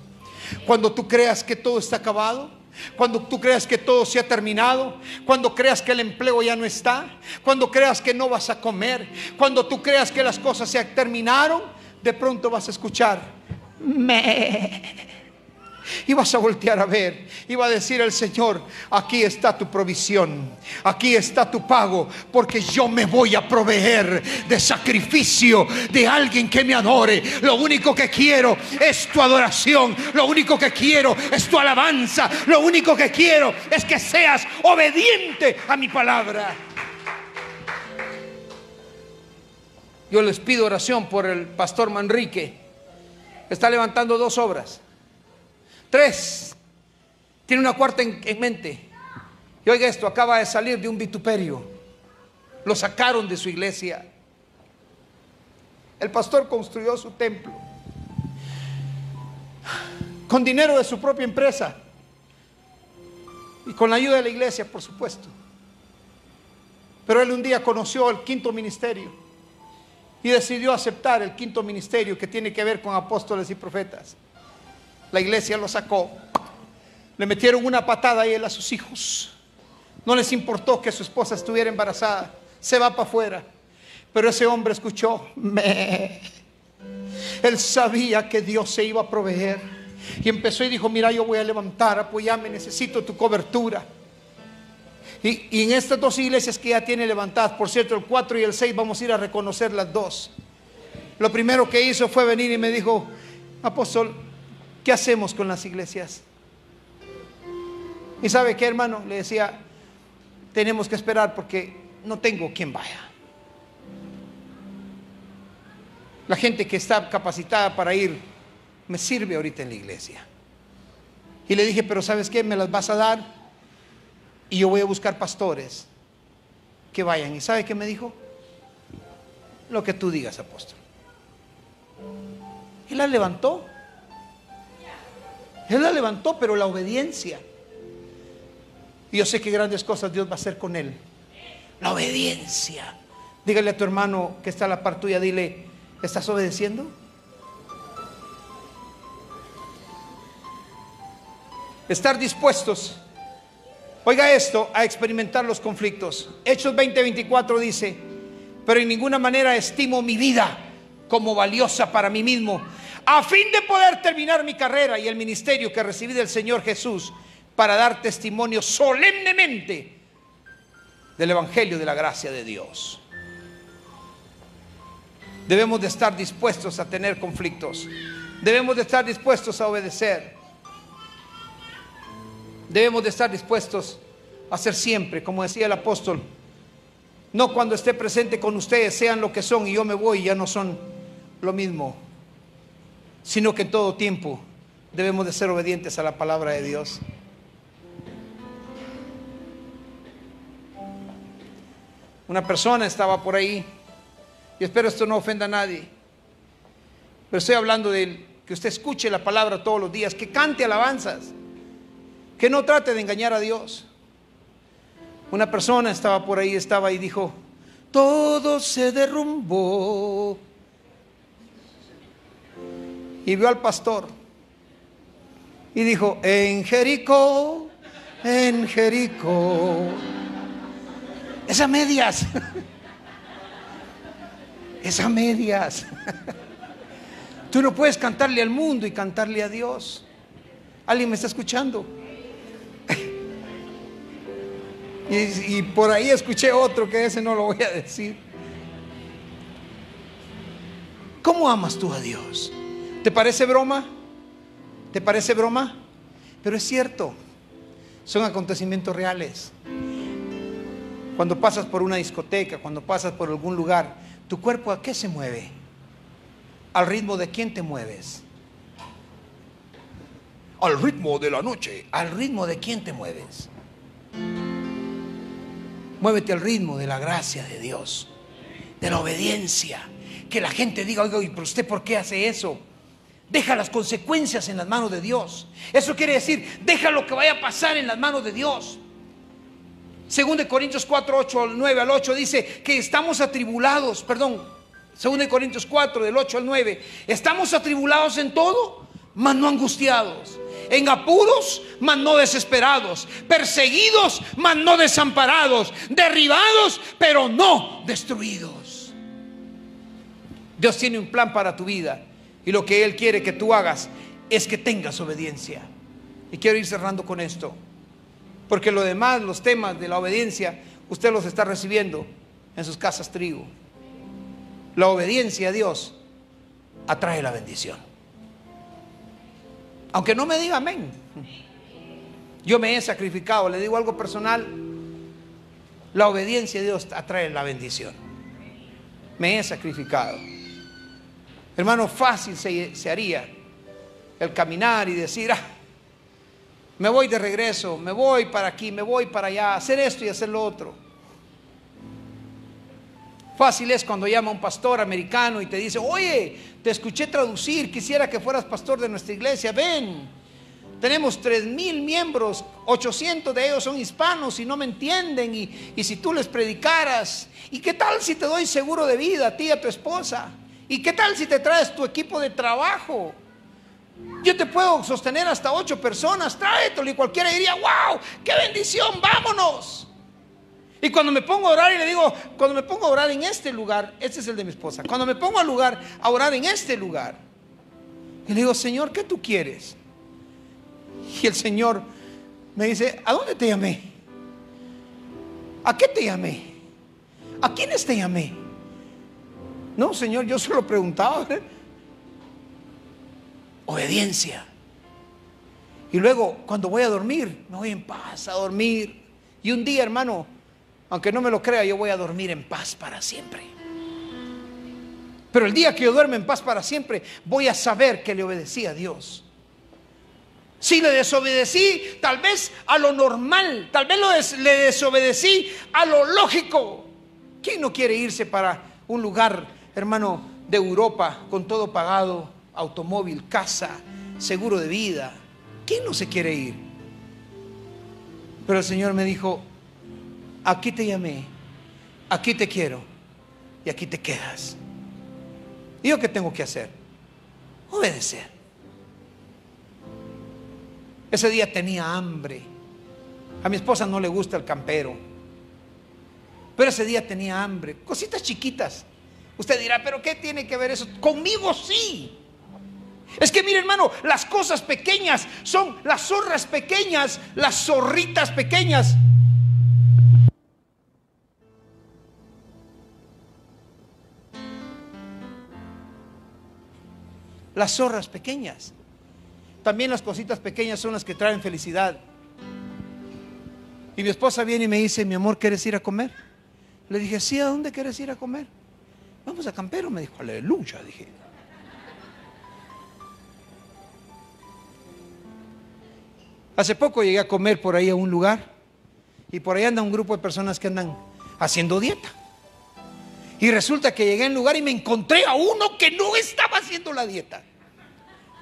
Cuando tú creas que todo está acabado, cuando tú creas que todo se ha terminado, cuando creas que el empleo ya no está, cuando creas que no vas a comer, cuando tú creas que las cosas se terminaron, de pronto vas a escuchar y vas a voltear a ver y va a decir el Señor: aquí está tu provisión, aquí está tu pago, porque yo me voy a proveer de sacrificio de alguien que me adore. Lo único que quiero es tu adoración, lo único que quiero es tu alabanza, lo único que quiero es que seas obediente a mi palabra. Yo les pido oración por el pastor Manrique. Está levantando 2 obras, 3, tiene una 4ª en mente. Y oiga esto, acaba de salir de un vituperio. Lo sacaron de su iglesia. El pastor construyó su templo con dinero de su propia empresa y con la ayuda de la iglesia, por supuesto. Pero él un día conoció el 5.º ministerio y decidió aceptar el 5.º ministerio, que tiene que ver con apóstoles y profetas. La iglesia lo sacó, le metieron una patada a él, a sus hijos. No les importó que su esposa estuviera embarazada. Se va para afuera. Pero ese hombre escuchó Él sabía que Dios se iba a proveer. Y empezó y dijo: mira, yo voy a levantar, apóyame, necesito tu cobertura. Y en estas 2 iglesias que ya tiene levantadas, por cierto, el 4 y el 6, vamos a ir a reconocer las 2. Lo primero que hizo fue venir y me dijo: apóstol, ¿qué hacemos con las iglesias? Y ¿sabe qué, hermano? Le decía: tenemos que esperar porque no tengo quien vaya. La gente que está capacitada para ir me sirve ahorita en la iglesia. Y le dije: pero ¿sabes qué? Me las vas a dar y yo voy a buscar pastores que vayan. ¿Y sabe qué me dijo? Lo que tú digas, apóstol. Él la levantó. Él la levantó, pero la obediencia. Y yo sé que grandes cosas Dios va a hacer con él. La obediencia. Dígale a tu hermano que está a la par tuya, dile: ¿estás obedeciendo? Estar dispuestos, oiga esto, a experimentar los conflictos. Hechos 20:24 dice: pero en ninguna manera estimo mi vida como valiosa para mí mismo, a fin de poder terminar mi carrera y el ministerio que recibí del Señor Jesús para dar testimonio solemnemente del Evangelio de la gracia de Dios. Debemos de estar dispuestos a tener conflictos. Debemos de estar dispuestos a obedecer. Debemos de estar dispuestos a hacer siempre, como decía el apóstol, no cuando esté presente con ustedes sean lo que son y yo me voy y ya no son lo mismo, sino que en todo tiempo debemos de ser obedientes a la palabra de Dios. Una persona estaba por ahí, y espero esto no ofenda a nadie, pero estoy hablando de que usted escuche la palabra todos los días, que cante alabanzas, que no trate de engañar a Dios. Una persona estaba por ahí, estaba y dijo: todo se derrumbó. Y vio al pastor y dijo: en Jericó, en Jericó. Es a medias. Es a medias. Tú no puedes cantarle al mundo y cantarle a Dios. ¿Alguien me está escuchando? Y por ahí escuché otro que ese no lo voy a decir. ¿Cómo amas tú a Dios? ¿Te parece broma? ¿Te parece broma? Pero es cierto. Son acontecimientos reales. Cuando pasas por una discoteca, cuando pasas por algún lugar, ¿tu cuerpo a qué se mueve? ¿Al ritmo de quién te mueves? Al ritmo de la noche. ¿Al ritmo de quién te mueves? Muévete al ritmo de la gracia de Dios, de la obediencia. Que la gente diga: oiga, ¿pero usted por qué hace eso? Deja las consecuencias en las manos de Dios. Eso quiere decir, deja lo que vaya a pasar en las manos de Dios. 2 Corintios 4, 9 al 8 dice que estamos atribulados, 2 Corintios 4 del 8 al 9, estamos atribulados en todo, mas no angustiados, en apuros, mas no desesperados, perseguidos, mas no desamparados, derribados, pero no destruidos. Dios tiene un plan para tu vida y lo que Él quiere que tú hagas es que tengas obediencia. Y quiero ir cerrando con esto, porque lo demás, los temas de la obediencia, usted los está recibiendo en sus casas trigo. La obediencia a Dios atrae la bendición. Aunque no me diga amén. Yo me he sacrificado, le digo algo personal. La obediencia a Dios atrae la bendición. Me he sacrificado. Hermano, fácil se haría el caminar y decir: me voy de regreso, me voy para aquí, me voy para allá, hacer esto y hacer lo otro. Fácil es cuando llama un pastor americano y te dice: oye, te escuché traducir, quisiera que fueras pastor de nuestra iglesia, ven. Tenemos 3,000 miembros, 800 de ellos son hispanos y no me entienden, y si tú les predicaras, ¿y qué tal si te doy seguro de vida a ti y a tu esposa? ¿Y qué tal si te traes tu equipo de trabajo? Yo te puedo sostener hasta 8 personas, tráetelo. Y cualquiera diría: wow, qué bendición, vámonos. Y cuando me pongo a orar y le digo, cuando me pongo a orar en este lugar, este es el de mi esposa, cuando me pongo a orar en este lugar, y le digo: Señor, ¿qué tú quieres? Y el Señor me dice: ¿a dónde te llamé? ¿A qué te llamé? ¿A quiénes te llamé? No, Señor, yo solo preguntaba. Obediencia. Y luego, cuando voy a dormir, me voy en paz a dormir. Y un día, hermano, aunque no me lo crea, yo voy a dormir en paz para siempre. Pero el día que yo duerme en paz para siempre, voy a saber que le obedecí a Dios. Si le desobedecí, tal vez a lo normal, tal vez le desobedecí a lo lógico. ¿Quién no quiere irse para un lugar, hermano, de Europa con todo pagado? Automóvil, casa, seguro de vida. ¿Quién no se quiere ir? Pero el Señor me dijo: aquí te llamé, aquí te quiero y aquí te quedas. ¿Y yo qué tengo que hacer? Obedecer. Ese día tenía hambre. A mi esposa no le gusta el campero, pero ese día tenía hambre. Cositas chiquitas. Usted dirá: ¿pero qué tiene que ver eso? Conmigo sí. Es que mire, hermano, las cosas pequeñas son las zorras pequeñas, las zorritas pequeñas. Las zorras pequeñas. También las cositas pequeñas son las que traen felicidad. Y mi esposa viene y me dice: mi amor, ¿quieres ir a comer? Le dije: sí. ¿A dónde quieres ir a comer? Vamos a Campero. Me dijo: aleluya. Dije: hace poco llegué a comer por ahí a un lugar, y por ahí anda un grupo de personas que andan haciendo dieta. Y resulta que llegué al lugar y me encontré a uno que no estaba haciendo la dieta,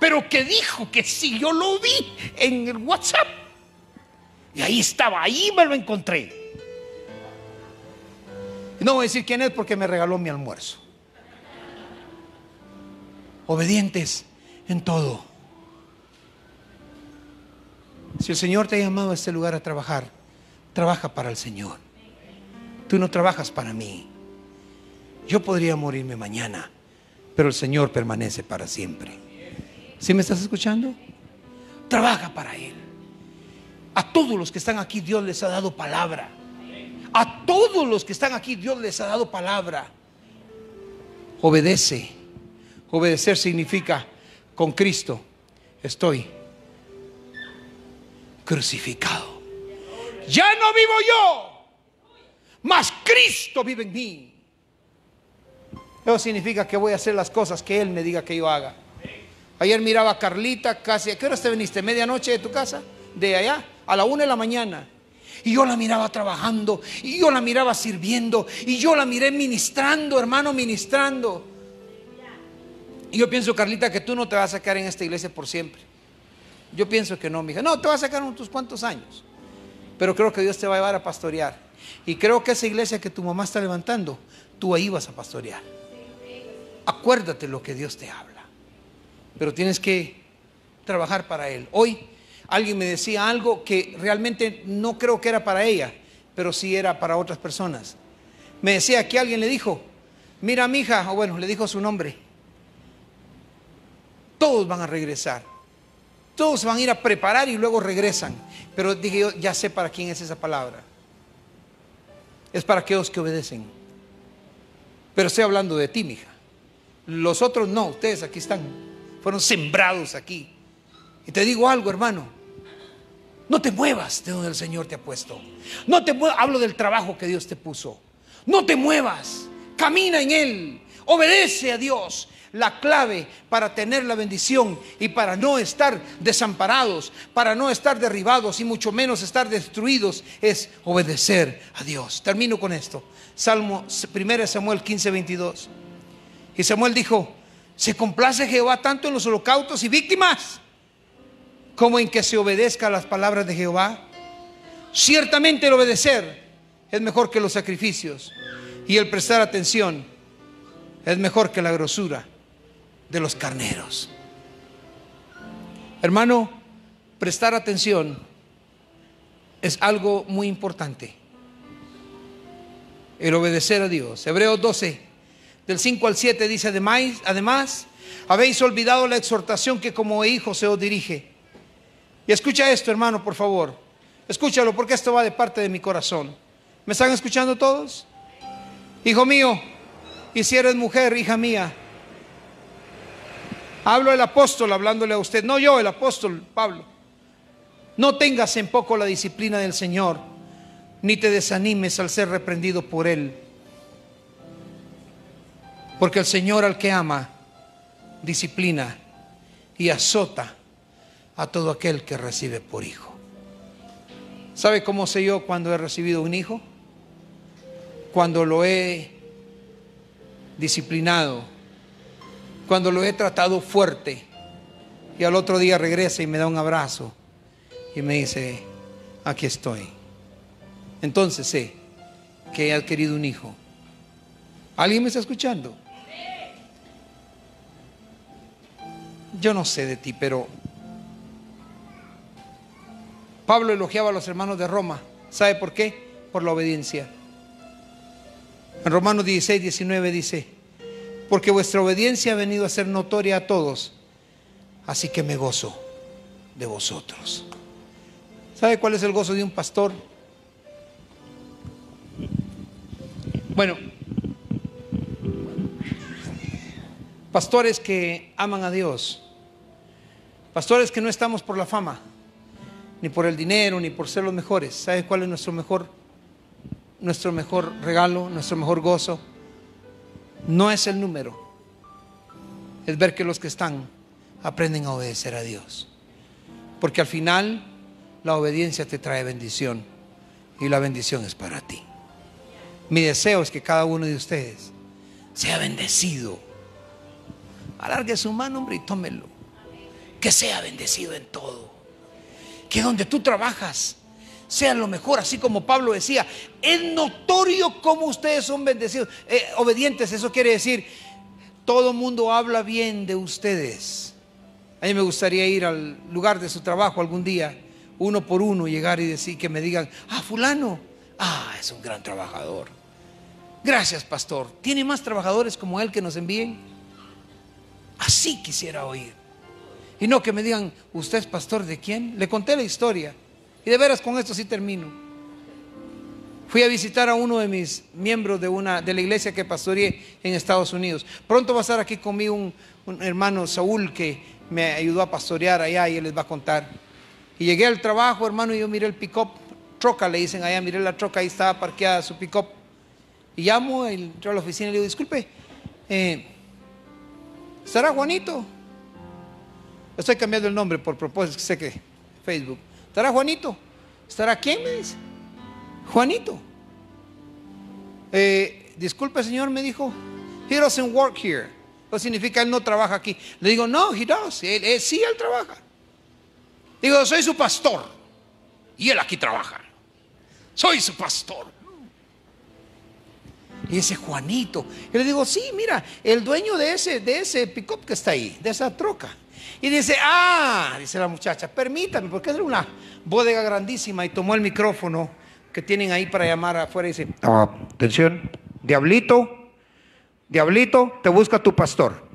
pero que dijo que sí. Yo lo vi en el WhatsApp y ahí estaba, ahí me lo encontré. No voy a decir quién es porque me regaló mi almuerzo. Obedientes en todo. Si el Señor te ha llamado a este lugar a trabajar, trabaja para el Señor. Tú no trabajas para mí. Yo podría morirme mañana, pero el Señor permanece para siempre. ¿Sí me estás escuchando? Trabaja para Él. A todos los que están aquí Dios les ha dado palabra. A todos los que están aquí Dios les ha dado palabra. Obedece. Obedecer significa: con Cristo estoy crucificado. Ya no vivo yo, mas Cristo vive en mí. Eso significa que voy a hacer las cosas que Él me diga que yo haga. Ayer miraba a Carlita casi. ¿A qué hora te viniste? ¿Medianoche de tu casa? De allá, a la 1 de la mañana. Y yo la miraba trabajando, y yo la miraba sirviendo, y yo la miré ministrando, hermano, ministrando. Y yo pienso, Carlita, que tú no te vas a quedar en esta iglesia por siempre. Yo pienso que no, mija. No, te vas a sacar unos cuantos años, pero creo que Dios te va a llevar a pastorear. Y creo que esa iglesia que tu mamá está levantando, tú ahí vas a pastorear. Acuérdate lo que Dios te habla, pero tienes que trabajar para Él. Hoy alguien me decía algo que realmente no creo que era para ella, pero sí era para otras personas. Me decía que alguien le dijo: mira, mija, o bueno, le dijo su nombre, todos van a regresar, todos van a ir a preparar y luego regresan. Pero dije yo: ya sé para quién es esa palabra. Es para aquellos que obedecen. Pero estoy hablando de ti, mija. Los otros no, ustedes aquí están, fueron sembrados aquí. Y te digo algo, hermano: no te muevas de donde el Señor te ha puesto. No te muevas, hablo del trabajo que Dios te puso. No te muevas, camina en Él, obedece a Dios. La clave para tener la bendición y para no estar desamparados, para no estar derribados y mucho menos estar destruidos, es obedecer a Dios. Termino con esto. Salmo 1 Samuel 15:22. Y Samuel dijo: ¿se complace Jehová tanto en los holocaustos y víctimas como en que se obedezca a las palabras de Jehová? Ciertamente el obedecer es mejor que los sacrificios, y el prestar atención es mejor que la grosura de los carneros. Hermano, prestar atención es algo muy importante. El obedecer a Dios. Hebreos 12, del 5 al 7 dice: además, habéis olvidado la exhortación que como hijos se os dirige. Y escucha esto, hermano, por favor. Escúchalo, porque esto va de parte de mi corazón. ¿Me están escuchando todos? Hijo mío, y si eres mujer, hija mía. Hablo el apóstol hablándole a usted, no yo, el apóstol Pablo. No tengas en poco la disciplina del Señor, ni te desanimes al ser reprendido por Él. Porque el Señor al que ama, disciplina y azota a todo aquel que recibe por hijo. ¿Sabe cómo sé yo cuando he recibido un hijo? Cuando lo he disciplinado, cuando lo he tratado fuerte, y al otro día regresa y me da un abrazo y me dice: aquí estoy. Entonces sé que he adquirido un hijo. ¿Alguien me está escuchando? Yo no sé de ti, pero Pablo elogiaba a los hermanos de Roma. ¿Sabe por qué? Por la obediencia. En Romanos 16, 19 dice: porque vuestra obediencia ha venido a ser notoria a todos, así que me gozo de vosotros. ¿Sabe cuál es el gozo de un pastor? Bueno, pastores que aman a Dios, pastores que no estamos por la fama, ni por el dinero, ni por ser los mejores. ¿Sabe cuál es nuestro mejor regalo, nuestro mejor gozo? No es el número, es ver que los que están aprenden a obedecer a Dios, porque al final la obediencia te trae bendición y la bendición es para ti. Mi deseo es que cada uno de ustedes sea bendecido. Alargue su mano, hombre, y tómelo. Que sea bendecido en todo, que donde tú trabajas sea lo mejor, así como Pablo decía, es notorio cómo ustedes son bendecidos, obedientes. Eso quiere decir, todo mundo habla bien de ustedes. A mí me gustaría ir al lugar de su trabajo algún día, uno por uno, llegar y decir, que me digan, fulano, es un gran trabajador. Gracias, pastor. ¿Tiene más trabajadores como él que nos envíen? Así quisiera oír. Y no que me digan, ¿usted es pastor de quién? Le conté la historia. Y de veras, con esto sí termino. Fui a visitar a uno de mis miembros de la iglesia que pastoreé en Estados Unidos. Pronto va a estar aquí conmigo un hermano, Saúl, que me ayudó a pastorear allá, y él les va a contar. Y llegué al trabajo, hermano, y yo miré el pick-up, troca le dicen allá, miré la troca, ahí estaba parqueada su pick-up. Y llamo, entró a la oficina y le digo, disculpe, ¿estará Juanito? Estoy cambiando el nombre por propósito, sé que Facebook. ¿Estará Juanito? ¿Estará quién? Me dice. Juanito. Disculpe, señor, me dijo, he doesn't work here. Eso significa él no trabaja aquí. Le digo, no, he does. Sí, él trabaja. Digo, soy su pastor y él aquí trabaja. Soy su pastor. Y ese Juanito, y le digo, sí, mira, el dueño de ese pick-up que está ahí, de esa troca. Y dice, dice la muchacha, permítame, porque es una bodega grandísima. Y tomó el micrófono que tienen ahí para llamar afuera y dice, atención, diablito, te busca tu pastor.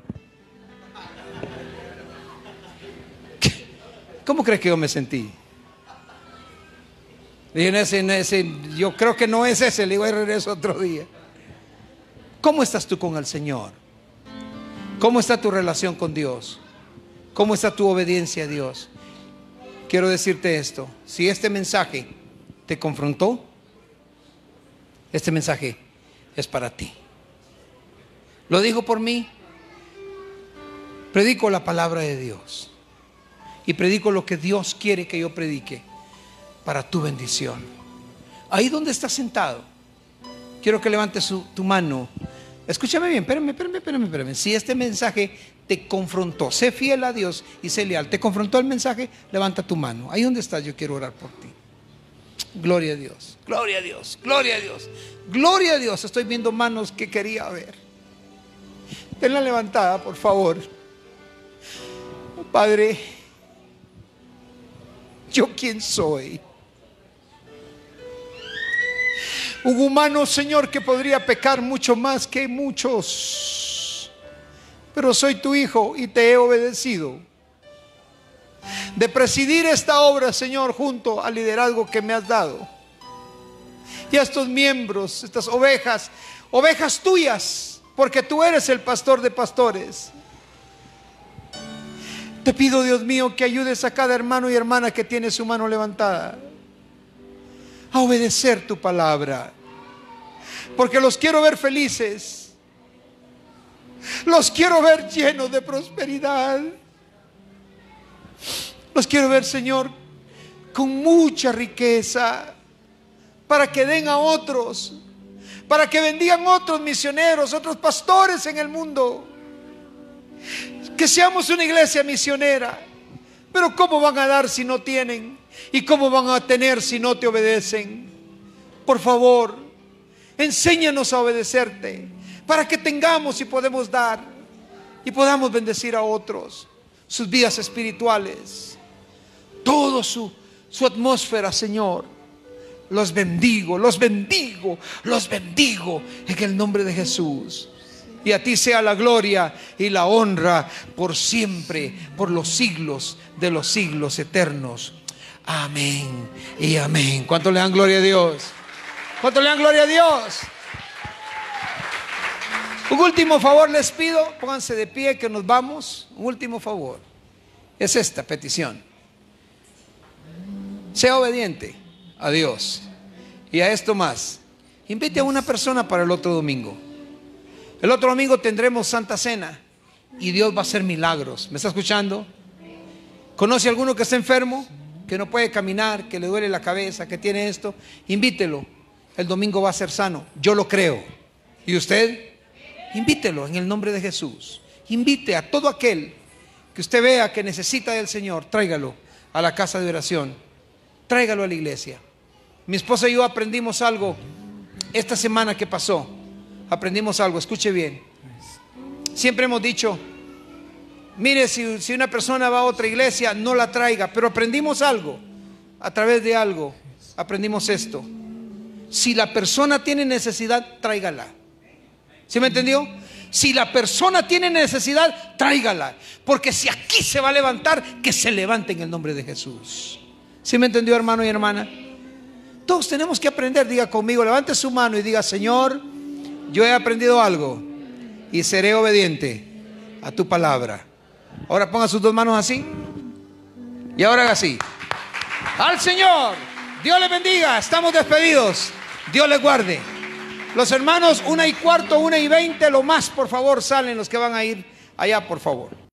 ¿Cómo crees que yo me sentí? Le dije, yo creo que no es ese. Le digo, ahí regreso otro día. ¿Cómo estás tú con el Señor? ¿Cómo está tu relación con Dios? ¿Cómo está tu obediencia a Dios? Quiero decirte esto, si este mensaje te confrontó, este mensaje es para ti. Lo digo por mí. Predico la palabra de Dios y predico lo que Dios quiere que yo predique para tu bendición. Ahí donde estás sentado, quiero que levantes tu mano. Escúchame bien, espérame. Si este mensaje te confrontó, sé fiel a Dios y sé leal. ¿Te confrontó el mensaje? Levanta tu mano. Ahí donde estás, yo quiero orar por ti. Gloria a Dios, gloria a Dios, gloria a Dios, gloria a Dios. Estoy viendo manos que quería ver. Tenla levantada, por favor. Padre, ¿yo quién soy? Un humano, Señor, que podría pecar mucho más que muchos, pero soy tu hijo y te he obedecido. De presidir esta obra, Señor, junto al liderazgo que me has dado, y a estos miembros, estas ovejas tuyas, porque tú eres el pastor de pastores. Te pido, Dios mío, que ayudes a cada hermano y hermana que tiene su mano levantada a obedecer tu palabra, porque los quiero ver felices, los quiero ver llenos de prosperidad, los quiero ver, Señor, con mucha riqueza, para que den a otros, para que bendigan otros misioneros, otros pastores en el mundo. Que seamos una iglesia misionera. Pero ¿cómo van a dar si no tienen? ¿Y cómo van a tener si no te obedecen? Por favor, enséñanos a obedecerte, para que tengamos y podemos dar y podamos bendecir a otros, sus vidas espirituales, toda su atmósfera, Señor. Los bendigo en el nombre de Jesús. Y a ti sea la gloria y la honra por siempre, por los siglos de los siglos eternos. Amén y amén. ¿Cuánto le dan gloria a Dios? ¿Cuánto le dan gloria a Dios? Un último favor les pido, pónganse de pie que nos vamos. Un último favor, es esta petición: sea obediente a Dios y a esto más. Invite a una persona para el otro domingo. El otro domingo tendremos Santa Cena y Dios va a hacer milagros. ¿Me está escuchando? ¿Conoce a alguno que está enfermo, que no puede caminar, que le duele la cabeza, que tiene esto? Invítelo. El domingo va a ser sano. Yo lo creo. ¿Y usted? Invítelo en el nombre de Jesús. Invite a todo aquel que usted vea que necesita del Señor. Tráigalo a la casa de oración. Tráigalo a la iglesia. Mi esposa y yo aprendimos algo esta semana que pasó. Aprendimos algo, escuche bien. Siempre hemos dicho, mire, si una persona va a otra iglesia, no la traiga. Pero aprendimos algo. A través de algo aprendimos esto: si la persona tiene necesidad, tráigala. ¿Sí me entendió? Si la persona tiene necesidad, tráigala. Porque si aquí se va a levantar, que se levante en el nombre de Jesús. ¿Sí me entendió, hermano y hermana? Todos tenemos que aprender. Diga conmigo, levante su mano y diga: Señor, yo he aprendido algo y seré obediente a tu palabra. Ahora ponga sus dos manos así y ahora haga así. Al Señor, Dios le bendiga. Estamos despedidos. Dios les guarde. Los hermanos 1:15, 1:20, lo más, por favor, salen los que van a ir allá, por favor.